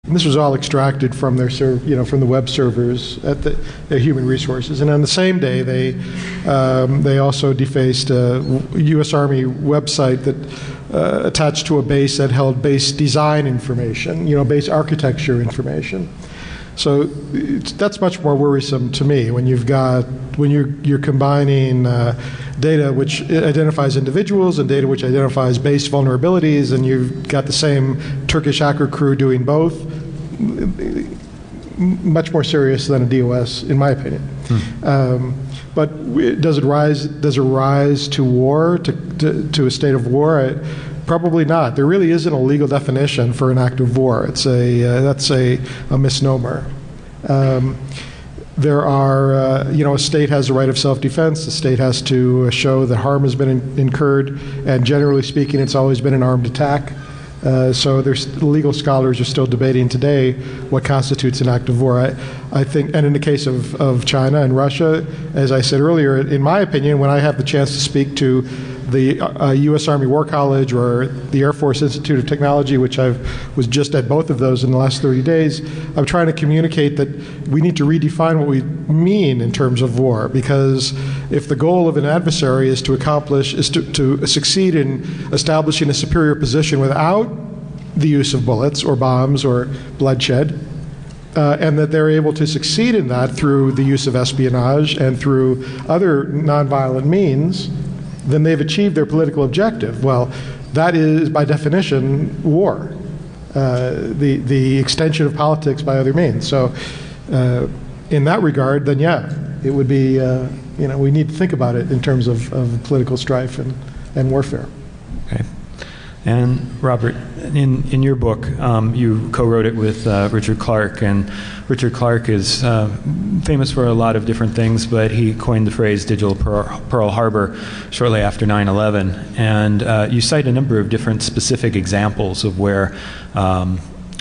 And this was all extracted from their from the web servers at the Human Resources. And on the same day, they also defaced a U.S. Army website that attached to a base that held base design information, base architecture information. So that's much more worrisome to me when you're combining data which identifies individuals and data which identifies base vulnerabilities, and you've got the same Turkish hacker crew doing both. Much more serious than a DOS, in my opinion. But does it rise to war, to a state of war? Probably not. There really isn't a legal definition for an act of war. That's a misnomer. There are, a state has a right of self-defense. The state has to show that harm has been incurred, and generally speaking, it's always been an armed attack. So legal scholars are still debating today what constitutes an act of war. I think, and in the case of China and Russia, as I said earlier, in my opinion, when I have the chance to speak to the U.S. Army War College or the Air Force Institute of Technology, which I was just at both of those in the last 30 days, I'm trying to communicate that we need to redefine what we mean in terms of war, because if the goal of an adversary is to succeed in establishing a superior position without the use of bullets or bombs or bloodshed, and that they're able to succeed in that through the use of espionage and through other nonviolent means, then they've achieved their political objective. Well, that is, by definition, war, the extension of politics by other means. So in that regard, then yeah, it would be, we need to think about it in terms of political strife and warfare. Okay. And Robert, in your book, you co-wrote it with Richard Clarke, and Richard Clarke is famous for a lot of different things, but he coined the phrase digital Pearl Harbor shortly after 9/11. And you cite a number of different specific examples of where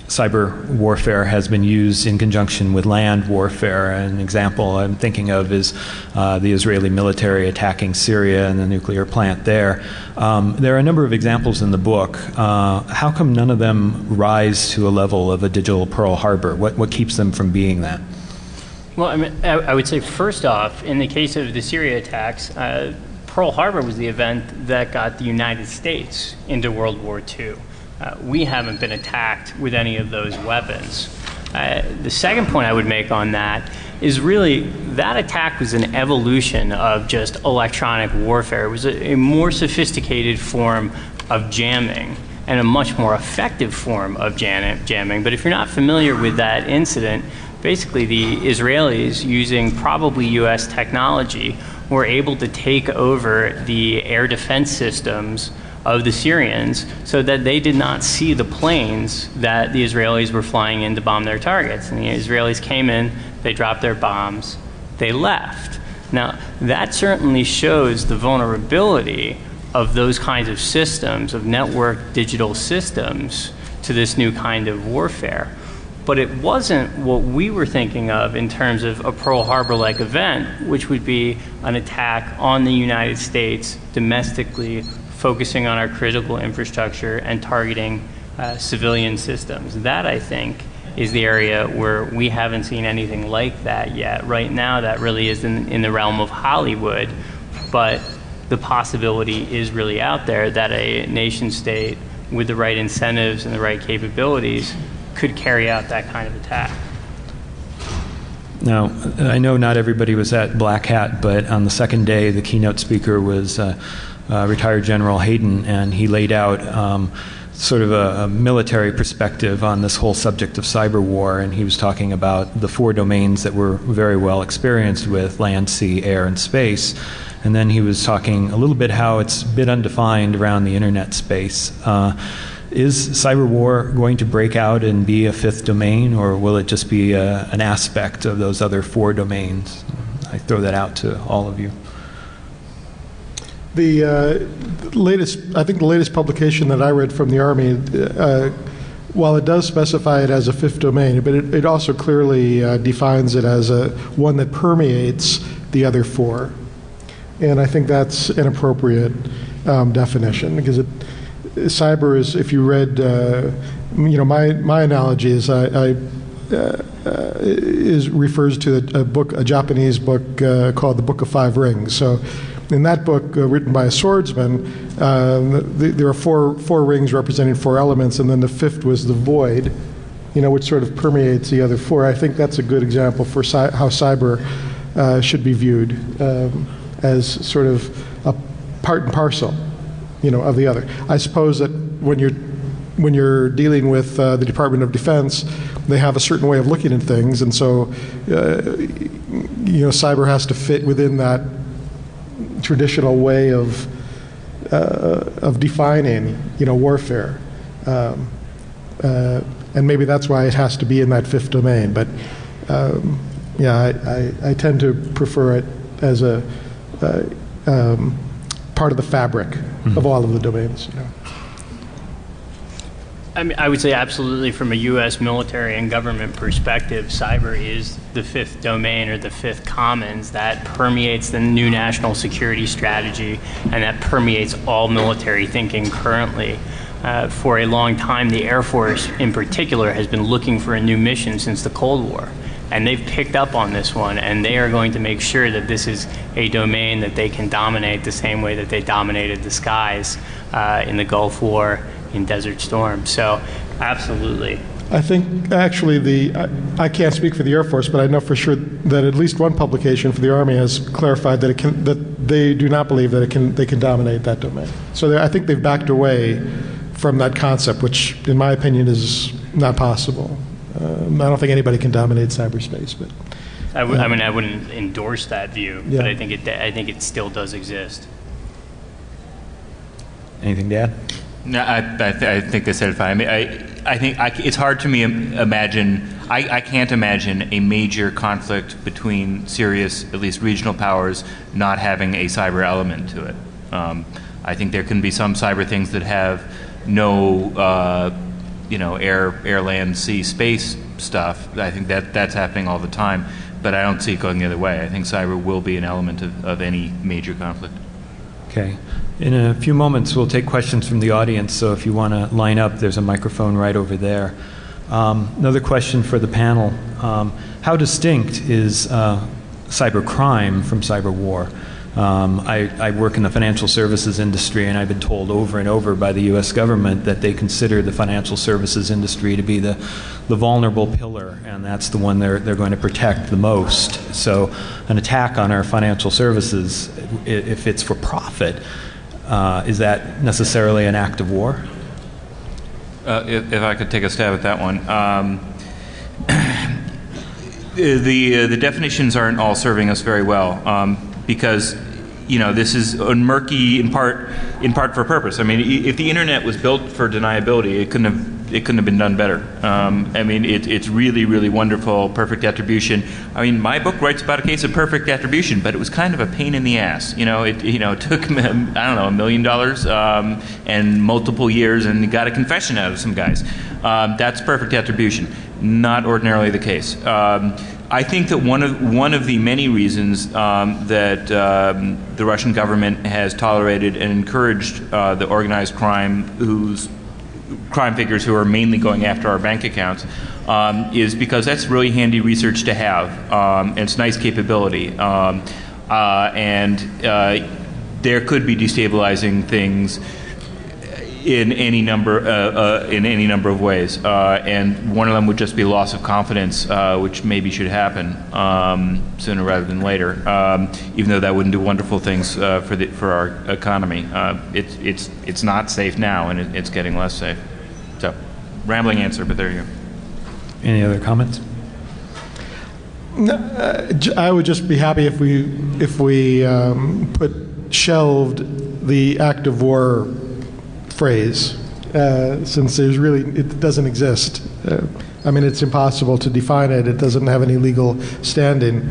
cyber warfare has been used in conjunction with land warfare. An example I'm thinking of is the Israeli military attacking Syria and the nuclear plant there. There are a number of examples in the book. How come none of them rise to a level of a digital Pearl Harbor? What keeps them from being that? Well, I would say first off, in the case of the Syria attacks, Pearl Harbor was the event that got the United States into World War II. We haven't been attacked with any of those weapons. The second point I would make on that is really that attack was an evolution of just electronic warfare. It was a more sophisticated form of jamming and a much more effective form of jamming. But if you're not familiar with that incident, basically the Israelis, using probably US technology, were able to take over the air defense systems of the Syrians so that they did not see the planes that the Israelis were flying in to bomb their targets. And the Israelis came in, they dropped their bombs, they left. Now, that certainly shows the vulnerability of those kinds of systems, of network digital systems, to this new kind of warfare. But it wasn't what we were thinking of in terms of a Pearl Harbor-like event, which would be an attack on the United States domestically, focusing on our critical infrastructure and targeting civilian systems. That, I think, is the area where we haven't seen anything like that yet. Right now, that really is in the realm of Hollywood, but the possibility is really out there that a nation state with the right incentives and the right capabilities could carry out that kind of attack. Now, I know not everybody was at Black Hat, but on the second day, the keynote speaker was retired General Hayden, and he laid out sort of a military perspective on this whole subject of cyber war, and he was talking about the 4 domains that we're very well experienced with: land, sea, air, and space. And then he was talking a little bit how it's a bit undefined around the internet space. Is cyber war going to break out and be a 5th domain, or will it just be an aspect of those other 4 domains? I throw that out to all of you. The latest publication that I read from the Army, while it does specify it as a 5th domain, but it also clearly defines it as one that permeates the other 4. And I think that's an appropriate definition, because cyber is, if you read my analogy is refers to a Japanese book called The Book of Five Rings. So, in that book, written by a swordsman, there are four rings representing four elements, and then the fifth was the void, which sort of permeates the other four. I think that's a good example for how cyber should be viewed as sort of a part and parcel, of the other. I suppose that when you're dealing with the Department of Defense, they have a certain way of looking at things, and so cyber has to fit within that traditional way of defining, warfare, and maybe that's why it has to be in that fifth domain. But I tend to prefer it as a part of the fabric of all of the domains. I mean, I would say absolutely from a U.S. military and government perspective, cyber is the fifth domain or the fifth commons that permeates the new national security strategy and that permeates all military thinking currently. For a long time, the Air Force in particular has been looking for a new mission since the Cold War. And they've picked up on this one, and they are going to make sure that this is a domain that they can dominate the same way that they dominated the skies in the Gulf War, in Desert Storm. So, absolutely. I think actually I can't speak for the Air Force, but I know for sure that at least one publication for the Army has clarified that that they do not believe that they can dominate that domain. So I think they've backed away from that concept, which, in my opinion, is not possible. I don't think anybody can dominate cyberspace, but I wouldn't endorse that view, but I think it still does exist. Anything to add? No, I think they said it fine. I think it's hard to me imagine. I can't imagine a major conflict between serious, at least regional powers, not having a cyber element to it. I think there can be some cyber things that have no, air, land, sea, space stuff. I think that's happening all the time, but I don't see it going the other way. I think cyber will be an element of any major conflict. Okay. In a few moments, we'll take questions from the audience, so if you want to line up, there's a microphone right over there. Another question for the panel. How distinct is cyber crime from cyber war? I work in the financial services industry, and I've been told over and over by the U.S. government that they consider the financial services industry to be the vulnerable pillar, and that's the one they're going to protect the most. So an attack on our financial services, if it's for profit, is that necessarily an act of war? If I could take a stab at that one. The definitions aren't all serving us very well, because this is murky in part for purpose. I mean, if the internet was built for deniability, it couldn't have been done better. It's really, really wonderful, perfect attribution. I mean, my book writes about a case of perfect attribution, but it was kind of a pain in the ass. It took $1 million and multiple years, and got a confession out of some guys. That's perfect attribution. Not ordinarily the case. I think that one of the many reasons that the Russian government has tolerated and encouraged the organized crime figures who are mainly going after our bank accounts is because that's really handy research to have. And it's nice capability. And there could be destabilizing things in any number of ways, and one of them would just be loss of confidence, which maybe should happen sooner rather than later. Even though that wouldn't do wonderful things for our economy, it's not safe now, and it's getting less safe. So, rambling answer, but there you go. Any other comments? I would just be happy if we shelved the act of war phrase, since it doesn't exist. It's impossible to define it. It doesn't have any legal standing.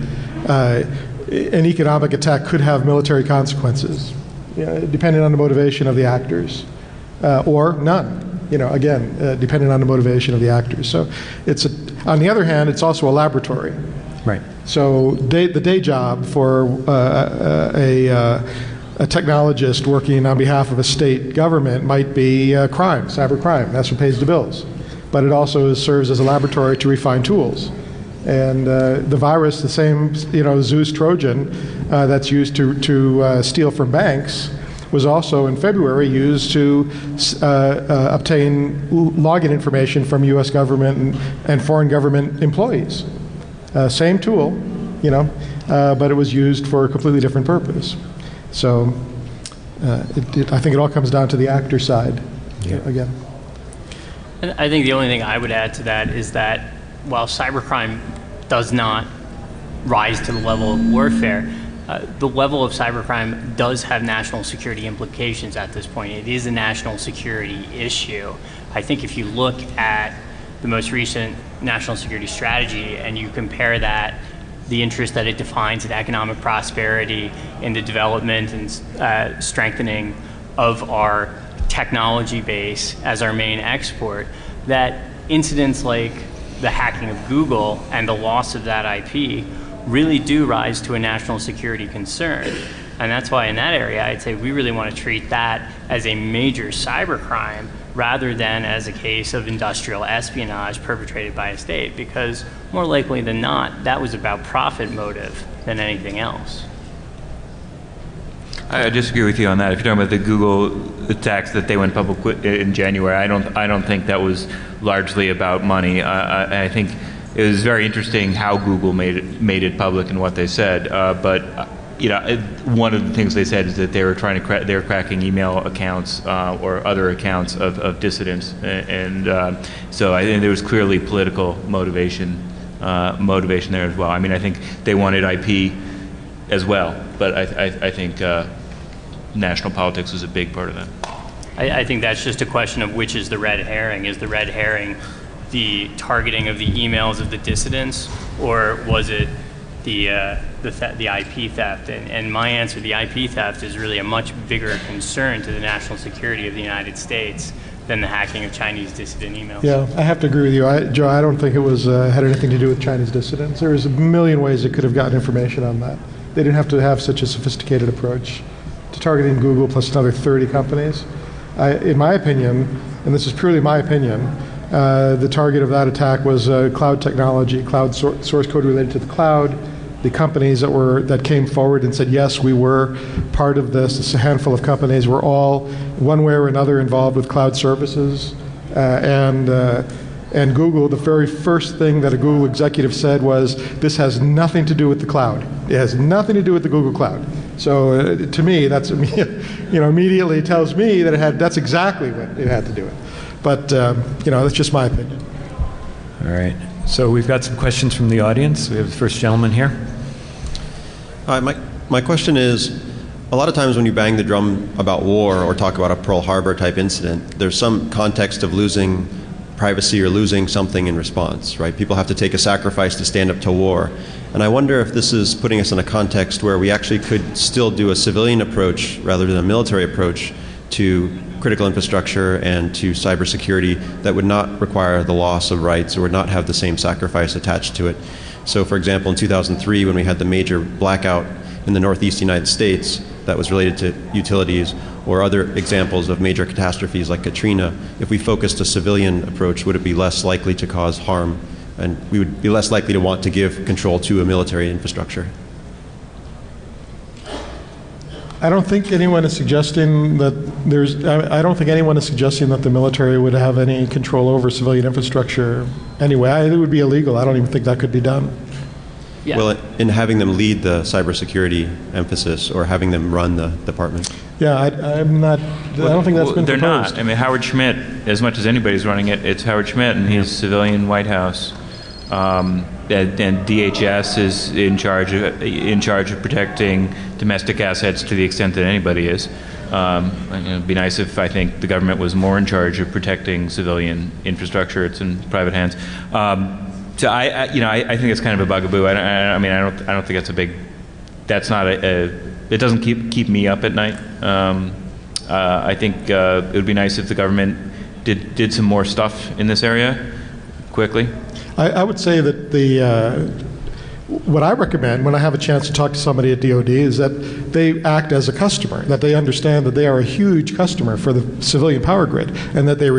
An economic attack could have military consequences, depending on the motivation of the actors, or none. Depending on the motivation of the actors. So, on the other hand, it's also a laboratory. Right. So, the day job for a technologist working on behalf of a state government might be crime, cyber crime. That's what pays the bills. but it also serves as a laboratory to refine tools. And the virus, the same, Zeus Trojan that's used to steal from banks, was also in February used to obtain login information from U.S. government and foreign government employees. Same tool, but it was used for a completely different purpose. So I think it all comes down to the actor side again. And I think the only thing I would add to that is that while cybercrime does not rise to the level of warfare, the level of cybercrime does have national security implications at this point. It is a national security issue. I think if you look at the most recent national security strategy and you compare that, the interest that it defines in economic prosperity, in the development and strengthening of our technology base as our main export, that incidents like the hacking of Google and the loss of that IP really do rise to a national security concern. And that's why in that area, I'd say we really want to treat that as a major cybercrime rather than as a case of industrial espionage perpetrated by a state, because more likely than not, that was about profit motive than anything else. I disagree with you on that. If you're talking about the Google attacks that they went public in January, I don't think that was largely about money. I think it was very interesting how Google made it public and what they said. But one of the things they said is that they were they were cracking email accounts or other accounts of dissidents, and so I think there was clearly political motivation there as well. I mean, I think they wanted IP as well, but I think national politics was a big part of that. I think that's just a question of which is the red herring. Is the red herring the targeting of the emails of the dissidents, or was it the IP theft? And my answer, the IP theft, is really a much bigger concern to the national security of the United States than the hacking of Chinese dissident emails. Yeah, I have to agree with you. Joe, I don't think it was had anything to do with Chinese dissidents. There was a million ways it could have gotten information on that. They didn't have to have such a sophisticated approach to targeting Google plus another 30 companies. In my opinion, and this is purely my opinion, the target of that attack was cloud technology, cloud source code related to the cloud. The companies that came forward and said, yes, we were part of this. It's a handful of companies. We're all, one way or another, involved with cloud services. And Google, the very first thing that a Google executive said was, this has nothing to do with the cloud. It has nothing to do with the Google Cloud. So to me, that's immediately tells me that that's exactly what it had to do with. But that's just my opinion. All right. So we've got some questions from the audience. We have the first gentleman here. Hi, my question is, a lot of times when you bang the drum about war or talk about a Pearl Harbor type incident, there's some context of losing privacy or losing something in response, right? People have to take a sacrifice to stand up to war. And I wonder if this is putting us in a context where we actually could still do a civilian approach rather than a military approach to critical infrastructure and to cybersecurity that would not require the loss of rights or would not have the same sacrifice attached to it. So for example, in 2003, when we had the major blackout in the Northeast United States that was related to utilities, or other examples of major catastrophes like Katrina, if we focused a civilian approach, would it be less likely to cause harm? And we would be less likely to want to give control to a military infrastructure. I don't think anyone is suggesting that I don't think anyone is suggesting that the military would have any control over civilian infrastructure anyway. It would be illegal. I don't even think that could be done. Yeah. Well, in having them lead the cybersecurity emphasis or having them run the department. Yeah, I'm not. I don't think that's been They're proposed. not. I mean, Howard Schmidt, as much as anybody's running it, it's Howard Schmidt, and he's civilian White House. And DHS is in charge of protecting domestic assets to the extent that anybody is. It'd be nice if I think the government was more in charge of protecting civilian infrastructure. It's in private hands. So I think it's kind of a bugaboo. I don't think that's a big. That's not it doesn't keep me up at night. I think it would be nice if the government did some more stuff in this area quickly. I would say that what I recommend when I have a chance to talk to somebody at DoD is that they act as a customer, that they understand that they are a huge customer for the civilian power grid, and that they